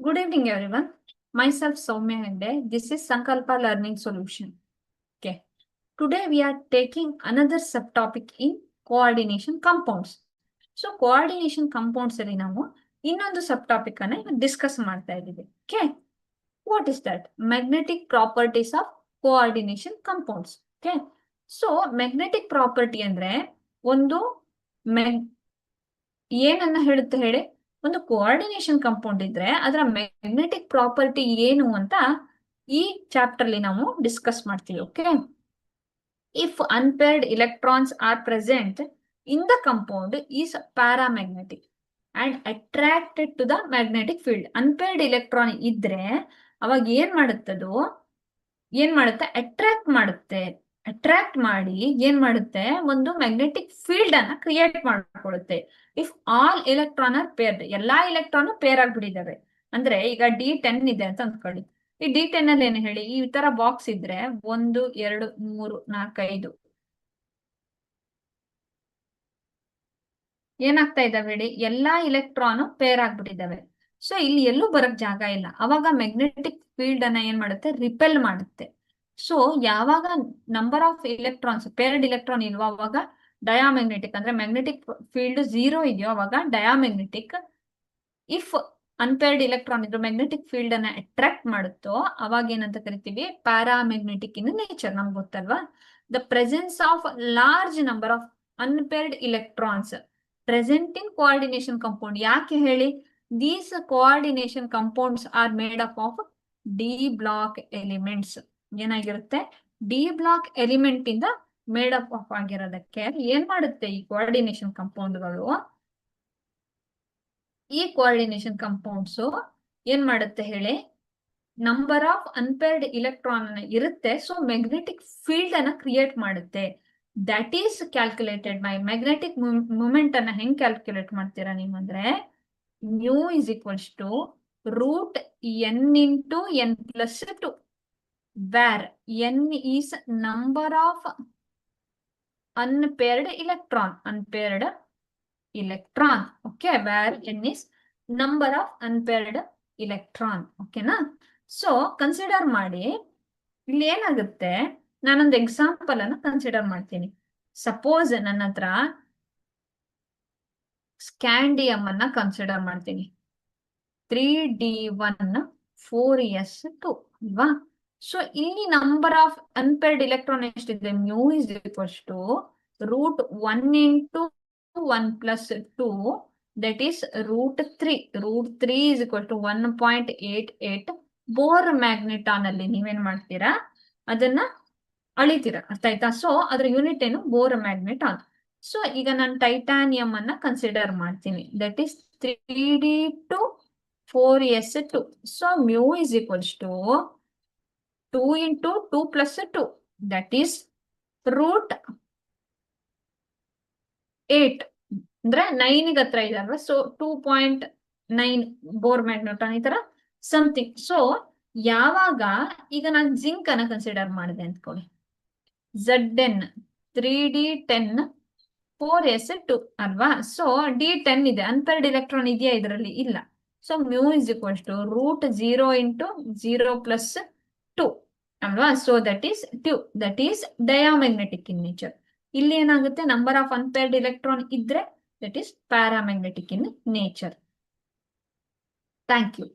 Good evening, everyone. Myself Soumya Hegde. This is Sankalpa Learning Solution. Okay. Today we are taking another subtopic in coordination compounds. So coordination compounds ಅಲ್ಲಿ ನಾವು ಇನ್ನೊಂದು subtopic ಅನ್ನ discuss ಮಾಡ್ತಾ ಇದ್ದೀವಿ. Okay. What is that? Magnetic properties of coordination compounds. Okay. So magnetic property ಅಂದ್ರೆ ಒಂದು ಏನನ್ನ ಹೇಳುತ್ತೆ ಹೇಳಿ, ಒಂದು ಕೋಆರ್ಡಿನೇಷನ್ ಕಂಪೌಂಡ್ ಇದ್ರೆ ಅದರ ಮ್ಯಾಗ್ನೆಟಿಕ್ ಪ್ರಾಪರ್ಟಿ ಏನು ಅಂತ ಈ ಚಾಪ್ಟರ್ ಅಲ್ಲಿ ನಾವು ಡಿಸ್ಕಸ್ ಮಾಡ್ತೀವಿ. Okay, if unpaired electrons are present in the compound is paramagnetic and attracted to the magnetic field. Unpaired electron ಇದ್ರೆ ಅವಾಗ ಏನ್ ಮಾಡುತ್ತೆ ಅಟ್ರಾಕ್ಟ್ ಮಾಡುತ್ತೆ. ಅಟ್ರಾಕ್ಟ್ ಮಾಡಿ ಏನ್ ಮಾಡುತ್ತೆ, ಒಂದು ಮ್ಯಾಗ್ನೆಟಿಕ್ ಫೀಲ್ಡ್ ಅನ್ನ ಕ್ರಿಯೇಟ್ ಮಾಡ್ಕೊಳ್ಳುತ್ತೆ. If all electron are paired, ಎಲ್ಲಾ ಎಲೆಕ್ಟ್ರಾನ್ ಪೇರ್ ಆಗ್ಬಿಟ್ಟಿದಾವೆ ಅಂದ್ರೆ, ಈಗ D10 ಇದೆ ಅಂತ ಅಂದ್ಕೊಳ್ಳಿ. ಈ D10 ಅಲ್ಲಿ ಏನು ಹೇಳಿ, ಈ ತರ ಬಾಕ್ಸ್ ಇದ್ರೆ 1 2 3 4 5 ಏನಾಗ್ತಾ ಇದಾವೆ ಹೇಳಿ, ಎಲ್ಲಾ ಎಲೆಕ್ಟ್ರಾನ್ ಪೇರ್ ಆಗ್ಬಿಟ್ಟಿದಾವೆ. ಸೊ ಇಲ್ಲಿ ಎಲ್ಲೂ ಬರಕ್ ಜಾಗ ಇಲ್ಲ. ಅವಾಗ ಮ್ಯಾಗ್ನೆಟಿಕ್ ಫೀಲ್ಡ್ ಅನ್ನ ಏನ್ ಮಾಡುತ್ತೆ, ರಿಪೆಲ್ ಮಾಡುತ್ತೆ. ಸೊ ಯಾವಾಗ number of electrons paired electron ಇಲ್ವೋ ಅವಾಗ ಡಯಾಮ್ಯಾಗ್ನೆಟಿಕ್, ಅಂದ್ರೆ ಮ್ಯಾಗ್ನೆಟಿಕ್ ಫೀಲ್ಡ್ 0 ಇದೆಯೋ ಅವಾಗ ಡಯಾಮ್ಯಾಗ್ನೆಟಿಕ್. ಇಫ್ ಅನ್ಪೇರ್ಡ್ ಎಲೆಕ್ಟ್ರಾನ್ ಇದ್ರು ಮ್ಯಾಗ್ನೆಟಿಕ್ ಫೀಲ್ಡ್ ಅನ್ನ ಅಟ್ರಾಕ್ಟ್ ಮಾಡುತ್ತೋ ಅವಾಗ ಏನಂತ ಕರಿತೀವಿ, ಪ್ಯಾರಾಮ್ಯಾಗ್ನೆಟಿಕ್ ಇನ್ ನೇಚರ್. ನಮ್ಗೆ ಗೊತ್ತಲ್ವಾ, the presence of large number of unpaired electrons present in coordination compound. ಯಾಕೆ ಹೇಳಿ, these coordination compounds are made up of d block elements. ಏನಾಗಿರುತ್ತೆ, ಡಿ ಬ್ಲಾಕ್ ಎಲಿಮೆಂಟ್ ಇಂದ ಮೇಡ್ ಅಪ್ ಆಫ್ ಆಗಿರೋದಕ್ಕೆ ಏನ್ ಮಾಡುತ್ತೆ, ಈ ಕೋಆರ್ಡಿನೇಷನ್ ಕಂಪೌಂಡ್ಗಳು, ಈ ಕೋಆರ್ಡಿನೇಷನ್ ಕಂಪೌಂಡ್ಸ್ ಏನ್ ಮಾಡುತ್ತೆ ಹೇಳಿ, ನಂಬರ್ ಆಫ್ ಅನ್ಪೇರ್ಡ್ ಎಲೆಕ್ಟ್ರಾನ್ ಇರುತ್ತೆ. ಸೊ ಮ್ಯಾಗ್ನೆಟಿಕ್ ಫೀಲ್ಡ್ ಅನ್ನ ಕ್ರಿಯೇಟ್ ಮಾಡುತ್ತೆ. That is calculated by magnetic moment ಅನ್ನ ಹೆಂಗ್ ಕ್ಯಾಲ್ಕುಲೇಟ್ ಮಾಡ್ತೀರಾ ನೀವು ಅಂದ್ರೆ, mu is equals to root n into n plus 2, where n is number of unpaired electron. Okay, where n is number of unpaired electron. ಓಕೆನಾ? So consider ಮಾಡಿ, ಇಲ್ಲಿ ಏನಾಗುತ್ತೆ, ನಾನೊಂದು ಎಕ್ಸಾಂಪಲ್ ಅನ್ನು ಕನ್ಸಿಡರ್ ಮಾಡ್ತೀನಿ. ಸಪೋಸ್ ನನ್ನ ಹತ್ರ ಸ್ಕ್ಯಾಂಡಿಯಂ ಅನ್ನ ಕನ್ಸಿಡರ್ ಮಾಡ್ತೀನಿ. 3d1 4s2 ಅಲ್ವಾ? ಸೊ ಇಲ್ಲಿ ನಂಬರ್ ಆಫ್ ಅನ್ಪೇರ್ಡ್ ಎಲೆಕ್ಟ್ರಾನ್ ಎಷ್ಟಿದೆ, mu is equals to root 1 into 1 plus 2, that is root 3. Root 3 is equal to 1.88. Bohr magneton ಅಲ್ಲಿ ನೀವೇನ್ ಮಾಡ್ತೀರಾ, ಅದನ್ನ ಅಳಿತೀರಾ. ಅರ್ಥ ಆಯ್ತಾ? ಸೊ ಅದ್ರ ಯೂನಿಟ್ ಏನು, ಬೋರ್ ಮ್ಯಾಗ್ನೆಟಾನ್. ಸೊ ಈಗ ನಾನು ಟೈಟಾನಿಯಂ ಅನ್ನ ಕನ್ಸಿಡರ್ ಮಾಡ್ತೀನಿ. That is 3d2 4s2. So mu is equals to 2 into 2 plus 2, that is root 8. ಅಂದ್ರೆ 9 ಹತ್ರ ಇದೆ ಅಲ್ವಾ? ಸೊ 2.9 ಬೋರ್ ಮ್ಯಾಗ್ನೆಟಾನ್, ಈ ತರ ಸಮಥಿಂಗ್. ಸೊ ಯಾವಾಗ ಈಗ ನಾನು ಜಿಂಕ್ ಅನ್ನ ಕನ್ಸಿಡರ್ ಮಾಡಿದೆ ಅಂದ್ಕೊಳ್ಳಿ, Zn 3d10 4s2 ಅಲ್ವಾ? ಸೊ D10 ಇದೆ, ಅನ್ಪೇರ್ಡ್ ಎಲೆಕ್ಟ್ರಾನ್ ಇದೆಯಾ ಇದರಲ್ಲಿ? ಇಲ್ಲ. So mu is equals to root 0 into 0 plus 2 ಅಲ್ವಾ? So that is 2, that is diamagnetic in nature. ಇಲ್ಲಿ ಏನಾಗುತ್ತೆ, ನಂಬರ್ ಆಫ್ ಅನ್ಪೇರ್ಡ್ ಎಲೆಕ್ಟ್ರಾನ್ ಇದ್ರೆ that is paramagnetic in nature. Thank you.